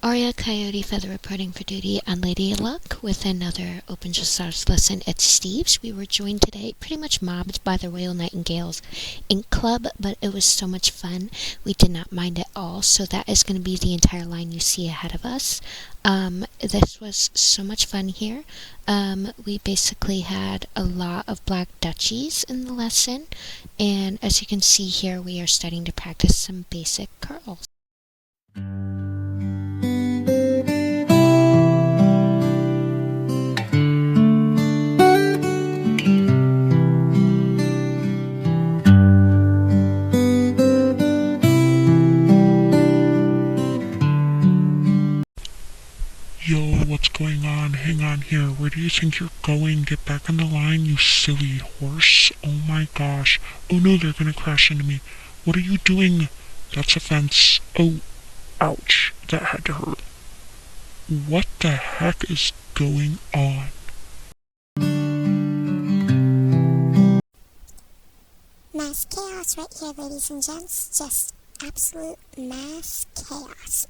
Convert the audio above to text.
Aria Coyote Feather reporting for duty on Lady Luck with another Open Dressage lesson at Steve's. We were joined today, pretty much mobbed by the Royal Nightingales Ink Club, but it was so much fun. We did not mind at all, so that is going to be the entire line you see ahead of us. This was so much fun here. We basically had a lot of black duchies in the lesson, and as you can see here, we are starting to practice some basic curls. Yo, what's going on? Hang on here. Where do you think you're going? Get back on the line, you silly horse. Oh my gosh. Oh no, they're gonna crash into me. What are you doing? That's a fence. Oh, ouch. That had to hurt. What the heck is going on? Mass chaos right here, ladies and gents. Just absolute mass chaos.